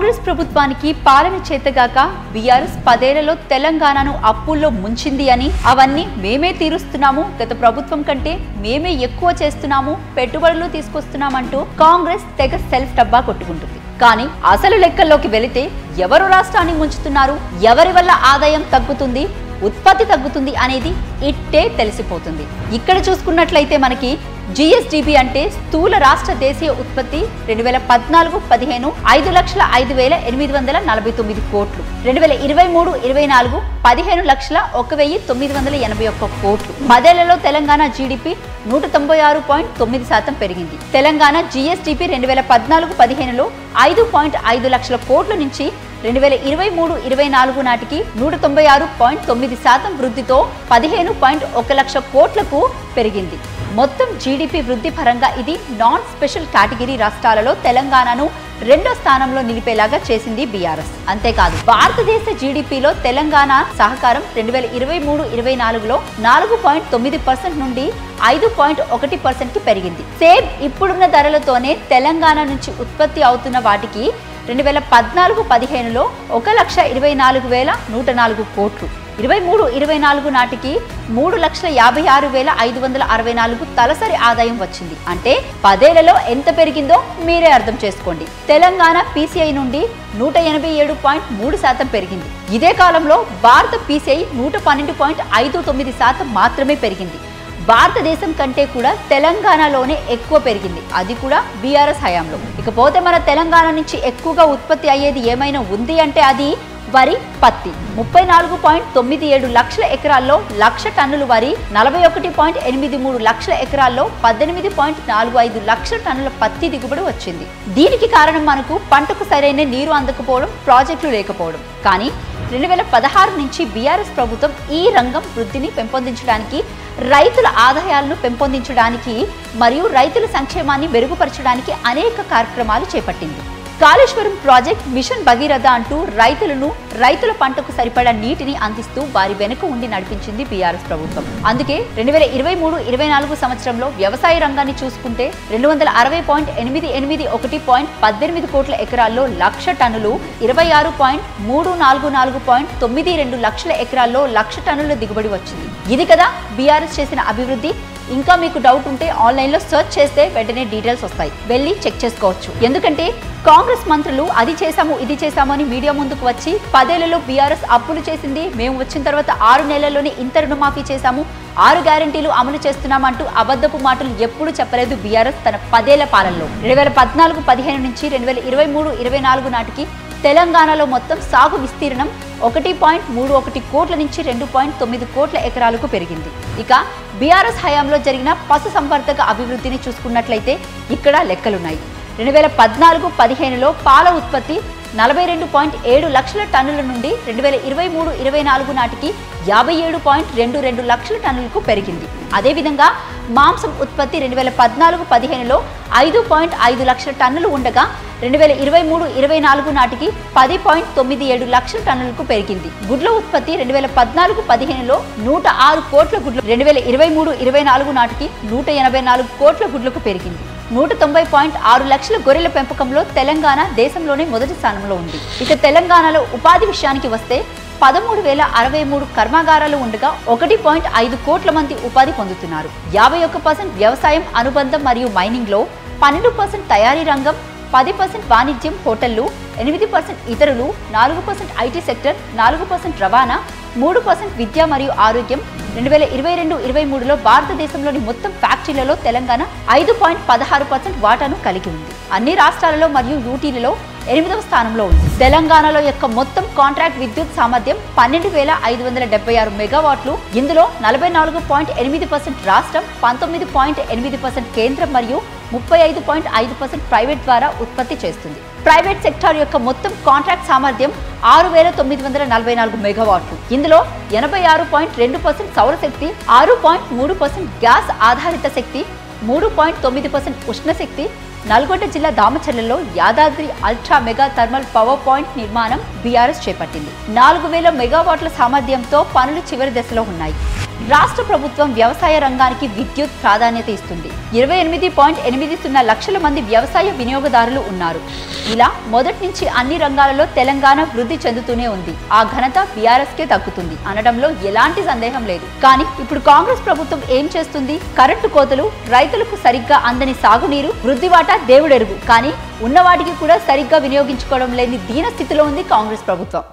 కాంగ్రెస్ ప్రభుత్వానికి పాలన చేతగాక బీఆర్ఎస్ 10 ఏళ్లలో తెలంగాణను అప్పుల్లో ముంచింది అని, అవన్నీ మేమే తీరుస్తున్నాము, గత ప్రభుత్వం కంటే మేమే ఎక్కువ చేస్తున్నాము, పెట్టుబడులు తీసుకొస్తున్నామంటూ కాంగ్రెస్ తెగ సెల్ఫ్ డబ్బా కొట్టుకుంటుంది. కానీ అసలు లెక్కల్లోకి వెళితే ఎవరు రాష్ట్రాన్ని ముంచుతున్నారు, ఎవరి వల్ల ఆదాయం తగ్గుతుంది, ఉత్పత్తి తగ్గుతుంది అనేది ఇట్టే తెలిసిపోతుంది. ఇక్కడ చూసుకున్నట్లయితే మనకి జీఎస్డీపీ అంటే స్థూల రాష్ట్ర దేశీయ ఉత్పత్తి 2014-15 5,05,849 కోట్లు, 2023-24 15,01,981 కోట్లు. 10 ఏళ్లలో తెలంగాణ జీడీపీ 196.9% పెరిగింది. తెలంగాణ జీఎస్డీపీ 2014-15లో 5.5 లక్షల కోట్ల నుంచి 2023-24 నాటికి 196.9% వృద్ధితో 15.1 లక్ష కోట్లకు పెరిగింది. మొత్తం జీడీపీ వృద్ధి పరంగా ఇది నాన్ స్పెషల్ కేటగిరీ రాష్ట్రాలలో తెలంగాణను 2వ స్థానంలో నిలిపేలాగా చేసింది బీఆర్ఎస్. అంతేకాదు భారతదేశ జీడీపీలో తెలంగాణ సహకారం 2023-24లో 4.9% నుండి 5.1%కి పెరిగింది. సేమ్ ఇప్పుడున్న ధరలతోనే తెలంగాణ నుంచి ఉత్పత్తి అవుతున్న వాటికి 2014-15లో 1,24,104 కోట్లు, 23-24 నాటికి 3,56,564 తలసరి ఆదాయం వచ్చింది. అంటే 10 ఏళ్లలో ఎంత పెరిగిందో మీరే అర్థం చేసుకోండి. తెలంగాణ పీసీఐ నుండి 187.3% పెరిగింది. ఇదే కాలంలో భారత పీసీఐ 112.59% మాత్రమే పెరిగింది. భారతదేశం కంటే కూడా తెలంగాణలోనే ఎక్కువ పెరిగింది, అది కూడా బీఆర్ఎస్ హయాంలో. ఇకపోతే మన తెలంగాణ నుంచి ఎక్కువగా ఉత్పత్తి అయ్యేది ఏమైనా ఉంది అంటే అది వరి, పత్తి. 34.97 లక్షల ఎకరాల్లో 1,00,000 టన్నుల వరి, 41.83 లక్షల ఎకరాల్లో 18.45 లక్షల టన్నుల పత్తి దిగుబడి వచ్చింది. దీనికి కారణం మనకు పంటకు సరైన నీరు అందకపోవడం, ప్రాజెక్టులు లేకపోవడం. కానీ 2016 నుంచి బీఆర్ఎస్ ప్రభుత్వం ఈ రంగం వృద్ధిని పెంపొందించడానికి, రైతుల ఆదాయాలను పెంపొందించడానికి మరియు రైతుల సంక్షేమాన్ని మెరుగుపరచడానికి అనేక కార్యక్రమాలు చేపట్టింది. కాళేశ్వరం ప్రాజెక్ట్, మిషన్ భగీరథ అంటూ రైతుల పంటకు సరిపడా నీటిని అందిస్తూ వారి వెనుక ఉండి నడిపించింది బీఆర్ఎస్ ప్రభుత్వం. అందుకే 2023-24 సంవత్సరంలో వ్యవసాయ రంగాన్ని చూసుకుంటే 260.881.18 కోట్ల ఎకరాల్లో 1,00,000 టన్నులు, 26.344.92 లక్షల ఎకరాల్లో 1,00,000 టన్నుల దిగుబడి వచ్చింది. ఇది కదా బీఆర్ఎస్ చేసిన అభివృద్ధి. ఇంకా మీకు డౌట్ ఉంటే ఆన్లైన్లో సెర్చ్ చేస్తే వెంటనే డీటెయిల్స్ వస్తాయి, వెళ్ళి చెక్ చేసుకోవచ్చు. ఎందుకంటే కాంగ్రెస్ మంత్రులు అది చేశాము ఇది చేశాము అని మీడియా ముందుకు వచ్చి 10 ఏళ్లలో బీఆర్ఎస్ అప్పులు చేసింది, మేము వచ్చిన తర్వాత 6 నెలల్లోనే ఇంత రుణమాఫీ చేశాము, 6 గ్యారంటీలు అమలు చేస్తున్నామంటూ అబద్ధపు మాటలు ఎప్పుడు చెప్పలేదు బీఆర్ఎస్ తన 10 ఏళ్ల పాలనలో. 2014-15 నుంచి 2023-24 నాటికి తెలంగాణలో మొత్తం సాగు విస్తీర్ణం 1.31 కోట్ల నుంచి 2.9 కోట్ల ఎకరాలకు పెరిగింది. ఇక బీఆర్ఎస్ హయాంలో జరిగిన పశు సంవర్ధక అభివృద్ధిని చూసుకున్నట్లయితే ఇక్కడ లెక్కలున్నాయి. 2014-15లో పాల ఉత్పత్తి 42.7 లక్షల టన్నుల నుండి 2023-24 నాటికి 57.22 లక్షల టన్నులకు పెరిగింది. అదేవిధంగా మాంసం ఉత్పత్తి 2014-15లో 5.5 లక్షల టన్నులు ఉండగా 2023-24 నాటికి 10.97 లక్షల టన్నులకు పెరిగింది. గుడ్ల ఉత్పత్తి 2014-15లో 106 కోట్ల గుడ్లు, 2023-24 నాటికి 184 కోట్ల గుడ్లకు పెరిగింది. 190.6 లక్షల గొర్రెల పెంపకంలో తెలంగాణ దేశంలోనే మొదటి స్థానంలో ఉంది. ఇక తెలంగాణలో ఉపాధి విషయానికి వస్తే 13,063 కర్మాగారాలు ఉండగా 1.5 కోట్ల మంది ఉపాధి పొందుతున్నారు. 51% వ్యవసాయం, అనుబంధం మరియు మైనింగ్లో, 12% తయారీ రంగం, 10% వాణిజ్యం, హోటళ్లు, 8% ఇతరులు, 4% ఐటీ సెక్టర్, 4% రవాణా, 3% విద్య మరియు ఆరోగ్యం. 2022-23లో భారతదేశంలోని మొత్తం ఫ్యాక్టరీలలో తెలంగాణ 5.16% వాటాను కలిగి ఉంది. అన్ని రాష్ట్రాలలో మరియు యూటీలలో 8వ స్థానంలో ఉంది. తెలంగాణలో యొక్క మొత్తం కాంట్రాక్ట్ విద్యుత్ సామర్థ్యం 12,576 మెగావాట్లు. ఇందులో 44.8% రాష్ట్రం, 19.8% కేంద్రం మరియు 35.5% ప్రైవేట్ ద్వారా ఉత్పత్తి చేస్తుంది. ప్రైవేట్ సెక్టార్ యొక్క మొత్తం కాంట్రాక్ట్ సామర్థ్యం 6,944 మెగావాట్లు. ఇందులో 86.2% సౌరశక్తి, 6.3% గ్యాస్ ఆధారిత శక్తి, 3.9% ఉష్ణశక్తి. నల్గొండ జిల్లా దామచర్లలో Yadadri ultra mega thermal power point నిర్మాణం బీఆర్ఎస్ చేపట్టింది. 4,000 మెగావాట్ల సామర్థ్యంతో పనులు చివరి దశలో ఉన్నాయి. రాష్ట్ర ప్రభుత్వం వ్యవసాయ రంగానికి విద్యుత్ ప్రాధాన్యత ఇస్తుంది. 28.80 లక్షల మంది వ్యవసాయ వినియోగదారులు ఉన్నారు. ఇలా మొదటి నుంచి అన్ని రంగాలలో తెలంగాణ వృద్ధి చెందుతూనే ఉంది. ఆ ఘనత బీఆర్ఎస్కే దక్కుతుంది అనడంలో ఎలాంటి సందేహం లేదు. కానీ ఇప్పుడు కాంగ్రెస్ ప్రభుత్వం ఏం చేస్తుంది? కరెంటు కోతలు, రైతులకు సరిగ్గా అందని సాగునీరు, వృద్ధి వాటా దేవుడెరుగు. కానీ ఉన్నవాటికి కూడా సరిగ్గా వినియోగించుకోవడం లేని దీన స్థితిలో ఉంది కాంగ్రెస్ ప్రభుత్వం.